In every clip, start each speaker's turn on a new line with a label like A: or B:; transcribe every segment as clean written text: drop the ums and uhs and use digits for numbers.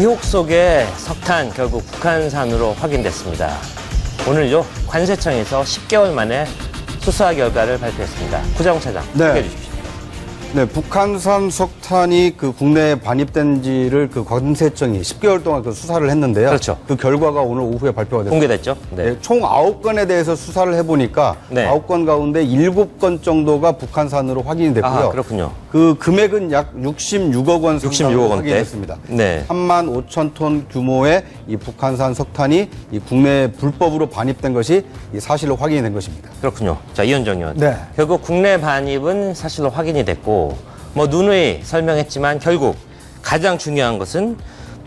A: 의혹 속에 석탄 결국 북한산으로 확인됐습니다. 오늘요 관세청에서 10개월 만에 수사 결과를 발표했습니다. 구자홍 차장 소개해 주십시오.
B: 네, 북한산 석탄이 그 국내에 반입된지를 그 관세청이 10개월 동안 그 수사를 했는데요.
A: 그렇죠.
B: 그 결과가 오늘 오후에 발표가 됐습니다.
A: 공개됐죠? 네.
B: 네, 총 9건에 대해서 수사를 해보니까
A: 네.
B: 9건 가운데 7건 정도가 북한산으로 확인이 됐고요.
A: 아, 그렇군요.
B: 그 금액은 약 66억 원 상당으로
A: 66억 원대.
B: 확인됐습니다.
A: 네.
B: 3만 5천 톤 규모의 이 북한산 석탄이 이 국내에 불법으로 반입된 것이 이 사실로 확인이 된 것입니다.
A: 그렇군요. 자, 이현정 의원.
C: 네.
A: 결국 국내 반입은 사실로 확인이 됐고, 뭐 누누이 설명했지만 결국 가장 중요한 것은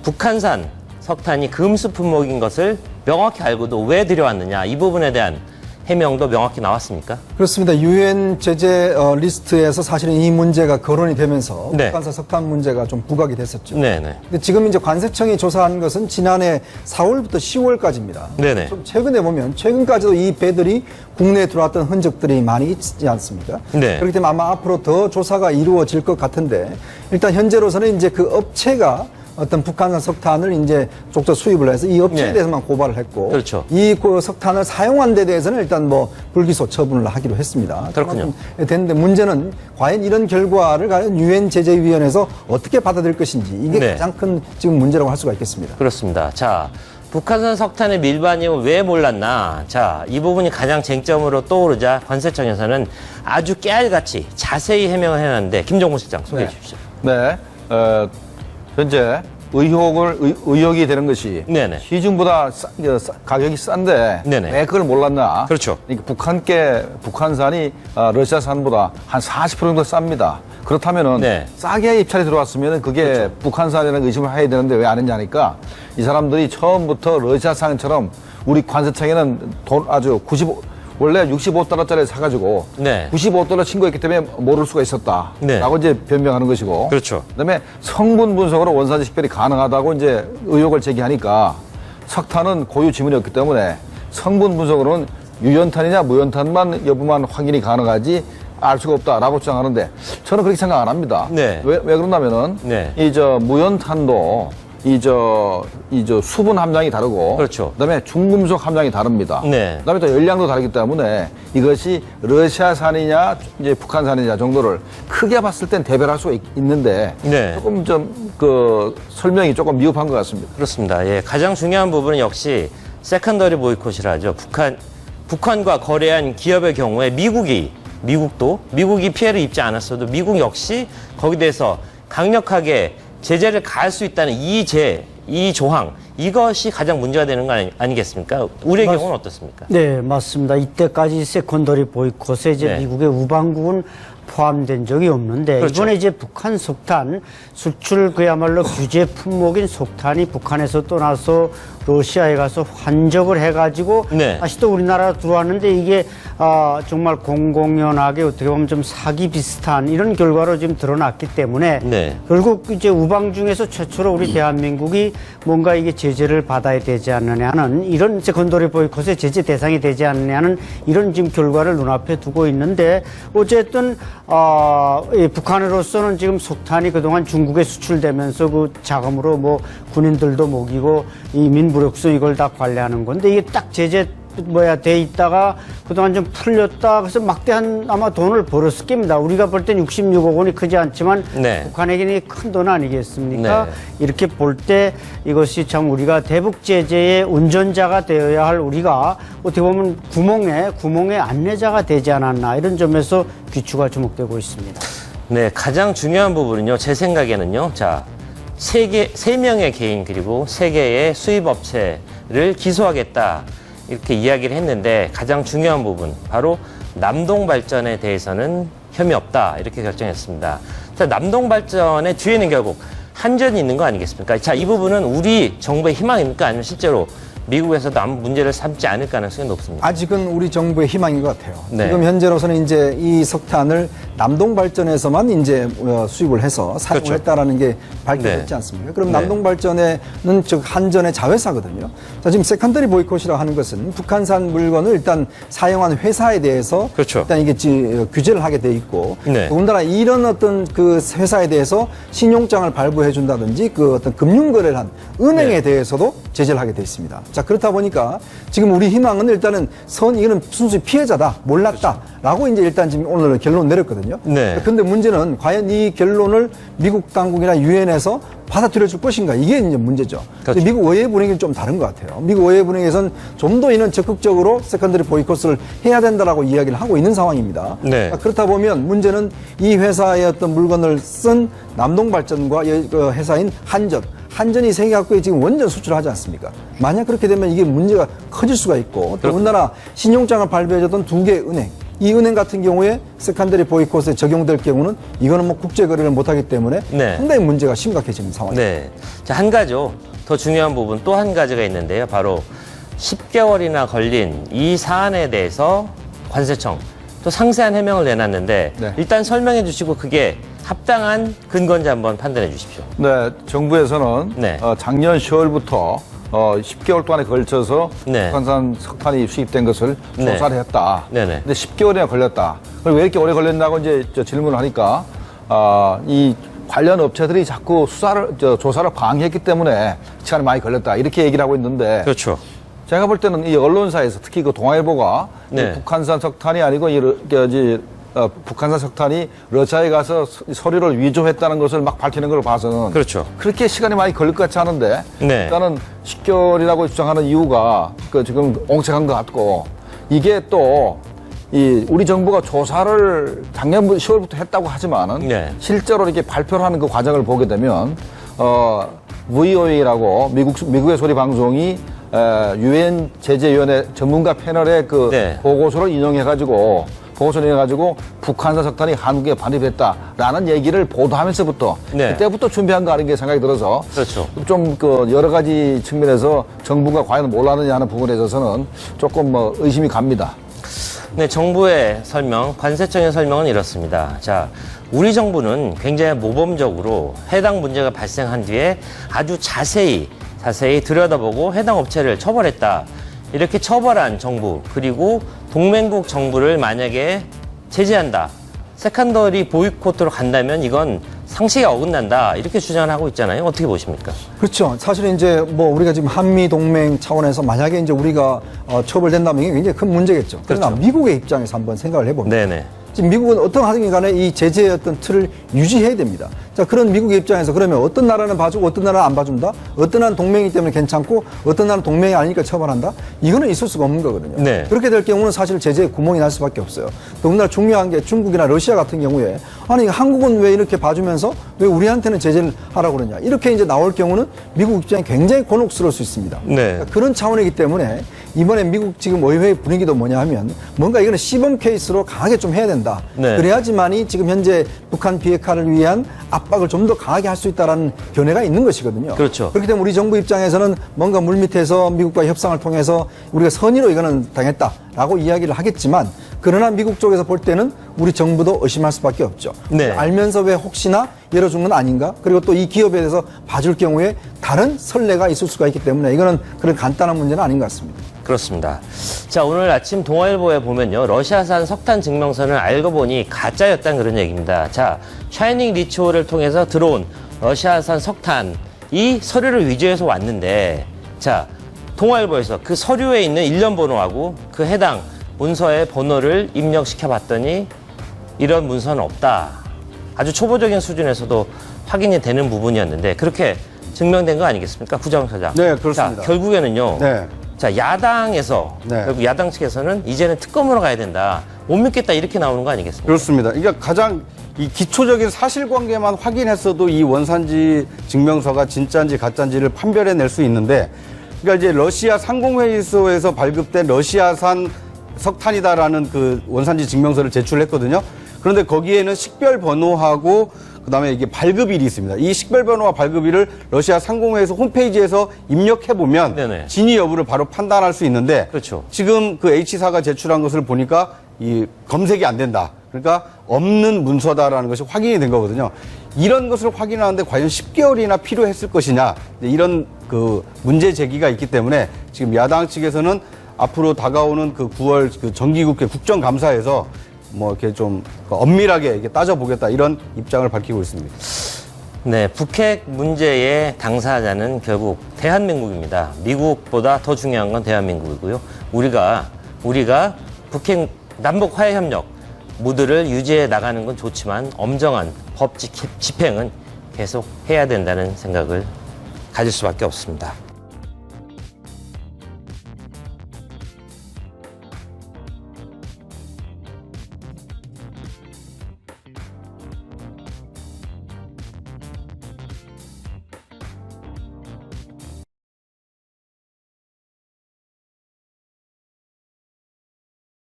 A: 북한산 석탄이 금수 품목인 것을 명확히 알고도 왜 들여왔느냐, 이 부분에 대한 해명도 명확히 나왔습니까?
C: 그렇습니다. 유엔 제재 리스트에서 사실은 이 문제가 거론이 되면서
A: 네.
C: 북한산 석탄 문제가 좀 부각이 됐었죠.
A: 네네.
C: 근데 지금 이제 관세청이 조사한 것은 지난해 4월부터 10월까지입니다.
A: 네네.
C: 좀 최근에 보면 최근까지도 이 배들이 국내에 들어왔던 흔적들이 많이 있지 않습니까?
A: 네.
C: 그렇기 때문에 아마 앞으로 더 조사가 이루어질 것 같은데 일단 현재로서는 이제 그 업체가 어떤 북한산 석탄을 이제 쪽저 수입을 해서 이 업체에
A: 네.
C: 대해서만 고발을 했고
A: 그렇죠.
C: 이 그 석탄을 사용한 데 대해서는 일단 뭐 불기소 처분을 하기로 했습니다.
A: 그렇군요.
C: 됐는데 문제는 과연 이런 결과를 과연 유엔 제재위원회에서 어떻게 받아들일 것인지 이게
A: 네.
C: 가장 큰 지금 문제라고 할 수가 있겠습니다.
A: 그렇습니다. 자, 북한산 석탄의 밀반입은 왜 몰랐나? 자, 이 부분이 가장 쟁점으로 떠오르자 관세청에서는 아주 깨알같이 자세히 해명을 해놨는데 김종문 실장 소개해 주십시오.
D: 네, 현재 의혹이 되는 것이
A: 네네.
D: 시중보다 가격이 싼데
A: 네네.
D: 왜 그걸 몰랐나?
A: 그렇죠.
D: 그러니까 북한산이 러시아산보다 한 40% 정도 쌉니다. 그렇다면은
A: 네.
D: 싸게 입찰이 들어왔으면 그게
A: 그렇죠.
D: 북한산이라는 의심을 해야 되는데 왜 안 했냐 하니까 이 사람들이 처음부터 러시아산처럼 우리 관세청에는 돈 아주 원래 65달러짜리 사가지고
A: 네.
D: 95달러 신고했기 때문에 모를 수가 있었다.
A: 네.
D: 라고 이제 변명하는 것이고.
A: 그렇죠.
D: 그다음에 성분 분석으로 원산지 식별이 가능하다고 이제 의혹을 제기하니까 석탄은 고유 지문이었기 때문에 성분 분석으로는 유연탄이냐 무연탄만 여부만 확인이 가능하지 알 수가 없다라고 주장하는데 저는 그렇게 생각 안 합니다.
A: 네.
D: 왜 그러냐면은
A: 네.
D: 무연탄도 수분 함량이 다르고
A: 그렇죠.
D: 그다음에 중금속 함량이 다릅니다.
A: 네.
D: 그다음에 또 열량도 다르기 때문에 이것이 러시아산이냐 이제 북한산이냐 정도를 크게 봤을 땐 대별할 수가 있는데
A: 네.
D: 조금 설명이 조금 미흡한 것 같습니다.
A: 그렇습니다. 예, 가장 중요한 부분은 역시 세컨더리 보이콧이라 하죠. 북한과 거래한 기업의 경우에 미국이 피해를 입지 않았어도 미국 역시 거기에 대해서 강력하게 제재를 가할 수 있다는 이 조항, 이것이 가장 문제가 되는 거 아니겠습니까? 우리의 경우는 어떻습니까?
E: 네, 맞습니다. 이때까지 세컨더리 보이콧에 이제
A: 네.
E: 미국의 우방국은 포함된 적이 없는데
A: 그렇죠.
E: 이번에 이제 북한 석탄 수출 그야말로 규제 품목인 석탄이 북한에서 떠나서 러시아에 가서 환적을 해가지고
A: 네.
E: 다시 또 우리나라로 들어왔는데 이게 정말 공공연하게 어떻게 보면 좀 사기 비슷한 이런 결과로 지금 드러났기 때문에
A: 네.
E: 결국 이제 우방 중에서 최초로 우리 대한민국이 뭔가 이게 제재를 받아야 되지 않느냐는 이런 세컨더리 보이콧의 제재 대상이 되지 않느냐는 이런 지금 결과를 눈앞에 두고 있는데 어쨌든 이 북한으로서는 지금 석탄이 그동안 중국에 수출되면서 그 자금으로 뭐 군인들도 먹이고 이민무력소 이걸 다 관리하는 건데 이게 딱 제재 돼 있다가 그동안 좀 풀렸다 그래서 막대한 아마 돈을 벌었을 겁니다. 우리가 볼 땐 66억 원이 크지 않지만
A: 네.
E: 북한에게는 큰 돈 아니겠습니까?
A: 네.
E: 이렇게 볼 때 이것이 참 우리가 대북 제재의 운전자가 되어야 할 우리가 어떻게 보면 구멍의 안내자가 되지 않았나 이런 점에서 귀추가 주목되고 있습니다.
A: 네, 가장 중요한 부분은요, 제 생각에는요, 자, 세 명의 개인 그리고 3개의 수입업체를 기소하겠다. 이렇게 이야기를 했는데 가장 중요한 부분, 바로 남동발전에 대해서는 혐의 없다. 이렇게 결정했습니다. 자, 남동발전의 뒤에는 결국 한전이 있는 거 아니겠습니까? 자, 이 부분은 우리 정부의 희망입니까? 아니면 실제로 미국에서도 아무 문제를 삼지 않을 가능성이 높습니다.
C: 아직은 우리 정부의 희망인 것 같아요.
A: 네.
C: 지금 현재로서는 이제 이 석탄을 남동발전에서만 이제 수입을 해서 사용을
A: 그렇죠.
C: 했다라는 게 밝혀졌지
A: 네.
C: 않습니까? 그럼
A: 네.
C: 남동발전에는 즉 한전의 자회사거든요. 자, 지금 세컨더리 보이콧이라고 하는 것은 북한산 물건을 일단 사용한 회사에 대해서
A: 그렇죠.
C: 일단 이게 규제를 하게 돼 있고
A: 네.
C: 더군다나 이런 어떤 그 회사에 대해서 신용장을 발부해 준다든지 그 어떤 금융 거래를 한 은행에
A: 네.
C: 대해서도 제재를 하게 돼 있습니다. 자, 그렇다 보니까 지금 우리 희망은 일단은 이거는 순수 피해자다, 몰랐다라고 이제 일단 지금 오늘 결론 내렸거든요.
A: 네.
C: 근데 문제는 과연 이 결론을 미국 당국이나 유엔에서 받아들여줄 것인가, 이게 이제 문제죠. 근데
A: 그렇죠.
C: 미국 의회 분위기는 좀 다른 것 같아요. 미국 의회 분위기에서는 좀 더 이는 적극적으로 세컨더리 보이콧을 해야 된다라고 이야기를 하고 있는 상황입니다.
A: 네.
C: 그렇다 보면 문제는 이 회사의 어떤 물건을 쓴 남동발전과 그 회사인 한전이 세계 각국에 지금 원전 수출을 하지 않습니까? 만약 그렇게 되면 이게 문제가 커질 수가 있고, 더군다나 신용장을 발표해줬던 두 개의 은행, 이 은행 같은 경우에 세컨더리 보이콧에 적용될 경우는 이거는 뭐 국제 거래를 못하기 때문에
A: 네.
C: 상당히 문제가 심각해지는 상황입니다.
A: 네. 자, 한 가지요. 더 중요한 부분 또 한 가지가 있는데요. 바로 10개월이나 걸린 이 사안에 대해서 관세청 또 상세한 해명을 내놨는데
D: 네.
A: 일단 설명해 주시고 그게 합당한 근거인지 한번 판단해 주십시오.
D: 네, 정부에서는
A: 네.
D: 작년 10월부터 10개월 동안에 걸쳐서
A: 네.
D: 북한산 석탄이 수입된 것을
A: 네.
D: 조사를 했다.
A: 네네.
D: 근데 10개월이나 걸렸다. 그럼 왜 이렇게 오래 걸렸냐고 이제 질문을 하니까 이 관련 업체들이 자꾸 조사를 방해했기 때문에 시간이 많이 걸렸다. 이렇게 얘기를 하고 있는데
A: 그렇죠.
D: 제가 볼 때는 이 언론사에서 특히 그 동아일보가
A: 네.
D: 이 북한산 석탄이 아니고 북한산 석탄이 러시아에 가서 서류를 위조했다는 것을 막 밝히는 걸 봐서는
A: 그렇죠.
D: 그렇게 시간이 많이 걸릴 것 같지 않은데
A: 네.
D: 일단은 10개월이라고 주장하는 이유가 지금 옹색한 것 같고 이게 또 우리 정부가 조사를 작년 10월부터 했다고 하지만은
A: 네.
D: 실제로 이렇게 발표를 하는 그 과정을 보게 되면 VOA라고 미국의 소리 방송이 유엔 제재위원회 전문가 패널의 그
A: 네.
D: 보고서를 인용해가지고 북한산 석탄이 한국에 반입했다라는 얘기를 보도하면서부터
A: 네.
D: 그때부터 준비한 거 아닌가 생각이 들어서
A: 그렇죠.
D: 좀 여러 가지 측면에서 정부가 과연 몰랐느냐 하는 부분에 있어서는 조금 의심이 갑니다.
A: 네, 정부의 설명, 관세청의 설명은 이렇습니다. 자, 우리 정부는 굉장히 모범적으로 해당 문제가 발생한 뒤에 아주 자세히 들여다보고 해당 업체를 처벌했다. 이렇게 처벌한 정부, 그리고 동맹국 정부를 만약에 제재한다. 세컨더리 보이콧으로 간다면 이건 상식에 어긋난다. 이렇게 주장을 하고 있잖아요. 어떻게 보십니까?
C: 그렇죠. 사실은 이제 뭐 우리가 지금 한미 동맹 차원에서 만약에 이제 우리가 처벌된다면 이게 굉장히 큰 문제겠죠. 그러나
A: 그렇죠.
C: 미국의 입장에서 한번 생각을 해봅니다.
A: 네네.
C: 지금 미국은 어떤 하든지 간에 이 제재의 어떤 틀을 유지해야 됩니다. 자, 그런 미국의 입장에서 그러면 어떤 나라는 봐주고 어떤 나라는 안 봐준다? 어떤 나라는 동맹이기 때문에 괜찮고 어떤 나라는 동맹이 아니니까 처벌한다? 이거는 있을 수가 없는 거거든요.
A: 네.
C: 그렇게 될 경우는 사실 제재에 구멍이 날 수밖에 없어요. 더군다나 중요한 게 중국이나 러시아 같은 경우에 아니 한국은 왜 이렇게 봐주면서 왜 우리한테는 제재를 하라고 그러냐? 이렇게 이제 나올 경우는 미국 입장이 굉장히 곤혹스러울 수 있습니다.
A: 네.
C: 그런 차원이기 때문에 이번에 미국 지금 의회 분위기도 뭐냐 하면 뭔가 이거는 시범 케이스로 강하게 좀 해야 된다.
A: 네.
C: 그래야지만이 지금 현재 북한 비핵화를 위한 압박을 좀 더 강하게 할 수 있다라는 견해가 있는 것이거든요.
A: 그렇죠.
C: 그렇기 때문에 우리 정부 입장에서는 뭔가 물밑에서 미국과 협상을 통해서 우리가 선의로 이거는 당했다라고 이야기를 하겠지만 그러나 미국 쪽에서 볼 때는 우리 정부도 의심할 수밖에 없죠.
A: 네.
C: 알면서 왜 혹시나 열어준 건 아닌가? 그리고 또 이 기업에 대해서 봐줄 경우에 다른 선례가 있을 수가 있기 때문에 이거는 그런 간단한 문제는 아닌 것 같습니다.
A: 그렇습니다. 자, 오늘 아침 동아일보에 보면요. 러시아산 석탄 증명서는 알고 보니 가짜였다는 그런 얘기입니다. 자, 샤이닝 리치오를 통해서 들어온 러시아산 석탄이 서류를 위조해서 왔는데, 자, 동아일보에서 그 서류에 있는 일련 번호하고 그 해당 문서의 번호를 입력시켜 봤더니 이런 문서는 없다. 아주 초보적인 수준에서도 확인이 되는 부분이었는데 그렇게 증명된 거 아니겠습니까? 구정서장.
B: 네, 그렇습니다.
A: 자, 결국에는요.
B: 네.
A: 자, 야당에서
B: 네.
A: 결국 야당 측에서는 이제는 특검으로 가야 된다. 못 믿겠다 이렇게 나오는 거 아니겠습니까?
B: 그렇습니다. 그러니까 가장 이 기초적인 사실관계만 확인했어도 이 원산지 증명서가 진짜인지 가짜인지를 판별해낼 수 있는데, 그러니까 이제 러시아 상공회의소에서 발급된 러시아산 석탄이다라는 그 원산지 증명서를 제출했거든요. 그런데 거기에는 식별 번호하고 그다음에 이게 발급일이 있습니다. 이 식별번호와 발급일을 러시아 상공회의소 홈페이지에서 입력해 보면
A: 네네.
B: 진위 여부를 바로 판단할 수 있는데
A: 그렇죠.
B: 지금 그 H사가 제출한 것을 보니까 이 검색이 안 된다. 그러니까 없는 문서다라는 것이 확인이 된 거거든요. 이런 것을 확인하는데 과연 10개월이나 필요했을 것이냐 이런 그 문제 제기가 있기 때문에 지금 야당 측에서는 앞으로 다가오는 그 9월 그 정기국회 국정감사에서 뭐 이렇게 좀 엄밀하게 이렇게 따져보겠다 이런 입장을 밝히고 있습니다.
A: 네, 북핵 문제의 당사자는 결국 대한민국입니다. 미국보다 더 중요한 건 대한민국이고요. 우리가 북핵 남북 화해 협력 모두를 유지해 나가는 건 좋지만 엄정한 법 집행은 계속 해야 된다는 생각을 가질 수밖에 없습니다.